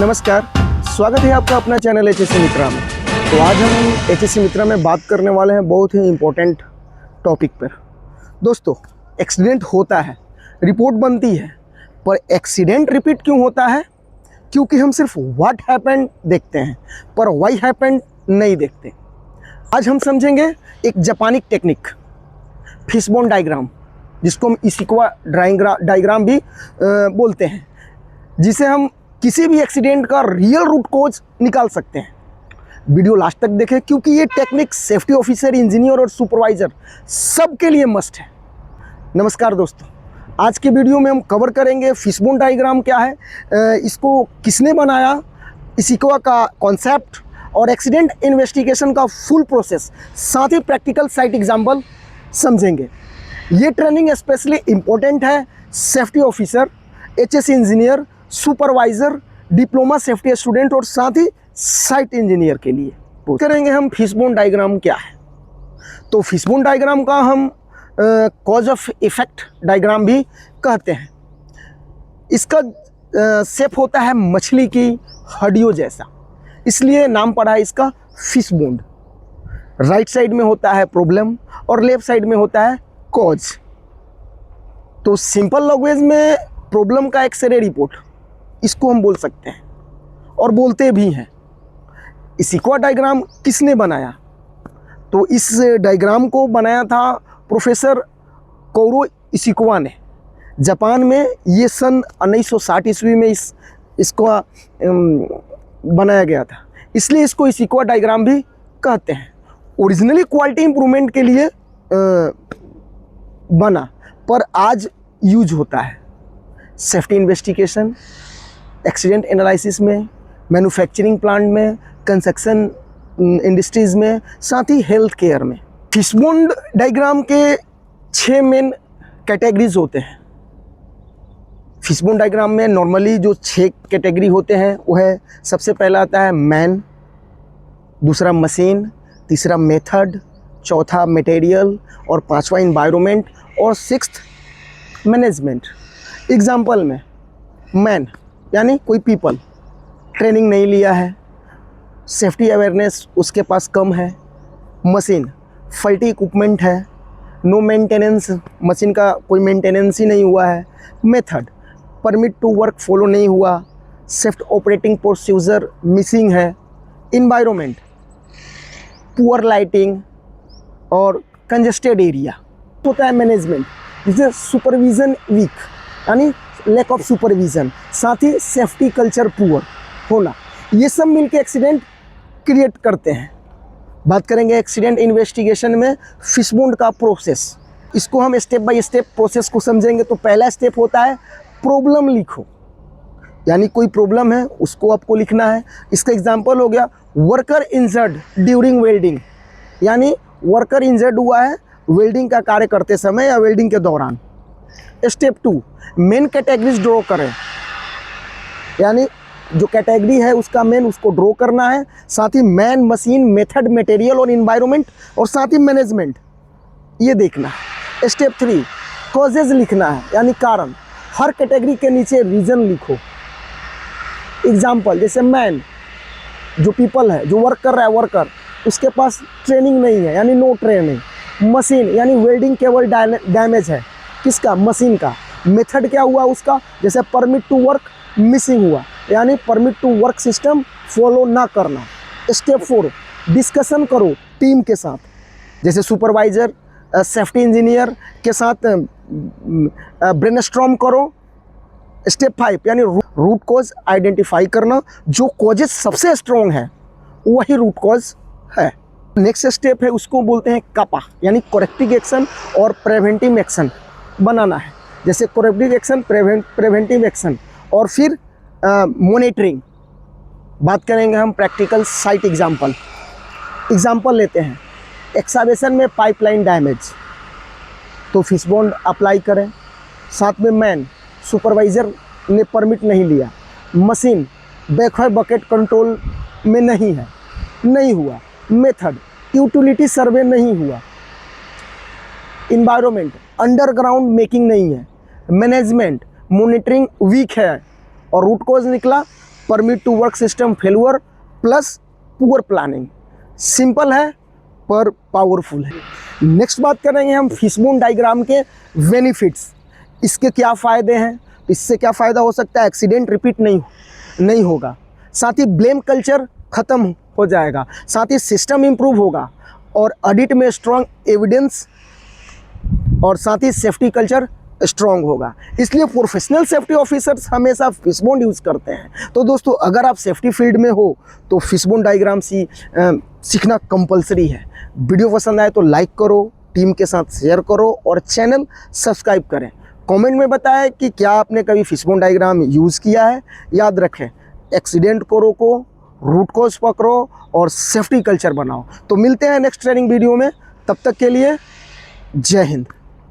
नमस्कार, स्वागत है आपका अपना चैनल एचएससी मित्रा में। तो आज हम एचएससी मित्रा में बात करने वाले हैं बहुत ही इम्पोर्टेंट टॉपिक पर। दोस्तों, एक्सीडेंट होता है, रिपोर्ट बनती है, पर एक्सीडेंट रिपीट क्यों होता है? क्योंकि हम सिर्फ व्हाट हैपेंड देखते हैं, पर व्हाई हैपेंड नहीं देखते। आज हम समझेंगे एक जापानी टेक्निक, फिशबोन डायग्राम, जिसको हम इशिकावा डायग्राम भी बोलते हैं, जिसे हम किसी भी एक्सीडेंट का रियल रूट कॉज निकाल सकते हैं। वीडियो लास्ट तक देखें, क्योंकि ये टेक्निक सेफ्टी ऑफिसर, इंजीनियर और सुपरवाइज़र सबके लिए मस्ट है। नमस्कार दोस्तों, आज के वीडियो में हम कवर करेंगे फिशबोन डायग्राम क्या है, इसको किसने बनाया, इशिकावा का कॉन्सेप्ट और एक्सीडेंट इन्वेस्टिगेशन का फुल प्रोसेस, साथ ही प्रैक्टिकल साइट एग्जाम्पल समझेंगे। ये ट्रेनिंग स्पेशली इम्पोर्टेंट है safety officer, HSC engineer, supervisor, diploma safety student और साथ ही साइट इंजीनियर के लिए। तो करेंगे हम फिशबोन डायग्राम क्या है। तो फिशबोन डायग्राम का हम कॉज ऑफ इफेक्ट डायग्राम भी कहते हैं। इसका शेप होता है मछली की हड्डियों जैसा, इसलिए नाम पड़ा है इसका फिशबोन। राइट साइड में होता है प्रॉब्लम और लेफ्ट साइड में होता है कॉज। तो सिंपल लैंग्वेज में प्रॉब्लम का एक्सरे रिपोर्ट, इसको हम बोल सकते हैं और बोलते भी हैं। इशिकावा डायग्राम किसने बनाया? तो इस डायग्राम को बनाया था प्रोफेसर कोरो इशिकावा ने, जापान में। ये सन 1960 ईस्वी में इसको बनाया गया था, इसलिए इसको इशिकावा डायग्राम भी कहते हैं। ओरिजिनली क्वालिटी इंप्रूवमेंट के लिए बना, पर आज यूज होता है सेफ्टी इन्वेस्टिगेशन, एक्सीडेंट एनालिसिस में, मैन्युफैक्चरिंग प्लांट में, कंस्ट्रक्शन इंडस्ट्रीज़ में, साथ ही हेल्थ केयर में। फिशबोन डायग्राम के 6 मेन कैटेगरीज होते हैं। फिशबोन डायग्राम में नॉर्मली जो 6 कैटेगरी होते हैं वो है, सबसे पहला आता है मैन, दूसरा मशीन, तीसरा मेथड, चौथा मटेरियल और पांचवा इन्वायरमेंट और 6th मैनेजमेंट। एग्जाम्पल में मैन यानी कोई पीपल, ट्रेनिंग नहीं लिया है, सेफ्टी अवेयरनेस उसके पास कम है। मशीन, फल्टी इक्विपमेंट है, नो मेंटेनेंस, मशीन का कोई मेंटेनेंस ही नहीं हुआ है। Method, permit to work follow नहीं हुआ, सेफ्ट ऑपरेटिंग प्रोसीजर मिसिंग है। इन्वायरमेंट, पुअर लाइटिंग और कंजेस्टेड एरिया। होता है मैनेजमेंट, जिसे सुपरविज़न वीक यानी लैक ऑफ सुपरविज़न, साथ ही सेफ्टी कल्चर पुअर होना, ये सब मिलके एक्सीडेंट क्रिएट करते हैं। बात करेंगे एक्सीडेंट इन्वेस्टिगेशन में फिशबोन का प्रोसेस, इसको हम स्टेप बाय स्टेप प्रोसेस को समझेंगे। तो पहला स्टेप होता है प्रॉब्लम लिखो, यानी कोई प्रॉब्लम है उसको आपको लिखना है। इसका एग्जांपल हो गया वर्कर इंजर्ड ड्यूरिंग वेल्डिंग, यानी वर्कर इंजर्ड हुआ है वेल्डिंग का कार्य करते समय या वेल्डिंग के दौरान। स्टेप 2, मेन कैटेगरीज ड्रॉ करें, यानी जो कैटेगरी है उसका मेन उसको ड्रॉ करना है, साथ ही मैन, मशीन, मेथड, मटेरियल और इन्वायरमेंट और साथ ही मैनेजमेंट, ये देखना है। स्टेप 3, कॉजेज लिखना है, यानी कारण। हर कैटेगरी के नीचे रीजन लिखो। एग्जाम्पल, जैसे मैन जो पीपल है, जो वर्क कर रहा है, वर्कर, उसके पास ट्रेनिंग नहीं है, यानी नो ट्रेनिंग। मशीन यानी वेल्डिंग केवल डैमेज है, किसका? मशीन का। मेथड क्या हुआ उसका? जैसे परमिट टू वर्क मिसिंग हुआ, यानी permit to work system follow ना करना। स्टेप 4, डिस्कशन करो टीम के साथ, जैसे सुपरवाइज़र, सेफ्टी इंजीनियर के साथ ब्रेनस्टॉर्म करो। स्टेप 5 यानी रूट कॉज आइडेंटिफाई करना, जो कॉजेज सबसे स्ट्रॉन्ग है वही रूट कॉज है। नेक्स्ट स्टेप है, उसको बोलते हैं कापा, यानी करेक्टिव एक्शन और प्रिवेंटिव एक्शन बनाना है। जैसे करेक्टिव एक्शन, प्रिवेंटिव एक्शन और फिर मॉनिटरिंग। बात करेंगे हम प्रैक्टिकल साइट एग्जाम्पल लेते हैं। एक्सकावेशन में पाइपलाइन डैमेज, तो फिशबोन अप्लाई करें। साथ में मैन, सुपरवाइज़र ने परमिट नहीं लिया। मशीन, बैकवाई बकेट कंट्रोल में नहीं हुआ। मेथड, यूटिलिटी सर्वे नहीं हुआ। इन्वायरमेंट, अंडरग्राउंड मेकिंग नहीं है। मैनेजमेंट, मॉनिटरिंग वीक है और रूट कॉज निकला permit to work system failure plus poor planning. Simple है पर पावरफुल है। नेक्स्ट बात करेंगे हम फिशबोन डायग्राम के बेनिफिट्स। इसके क्या फ़ायदे हैं? इससे क्या फ़ायदा हो सकता है? एक्सीडेंट रिपीट नहीं होगा, साथ ही ब्लेम कल्चर ख़त्म हो जाएगा, साथ ही सिस्टम इम्प्रूव होगा और ऑडिट में स्ट्रॉन्ग एविडेंस और साथ ही सेफ्टी कल्चर स्ट्रॉन्ग होगा। इसलिए प्रोफेशनल सेफ्टी ऑफिसर्स हमेशा फिशबोन यूज़ करते हैं। तो दोस्तों, अगर आप सेफ्टी फील्ड में हो तो फिशबोन डायग्राम सीखना कंपलसरी है। वीडियो पसंद आए तो लाइक करो, टीम के साथ शेयर करो और चैनल सब्सक्राइब करें। कमेंट में बताएं कि क्या आपने कभी फिशबोन डायग्राम यूज़ किया है। याद रखें, एक्सीडेंट को रोको, रूट कॉज पकड़ो और सेफ्टी कल्चर बनाओ। तो मिलते हैं नेक्स्ट ट्रेनिंग वीडियो में, तब तक के लिए जय हिंद।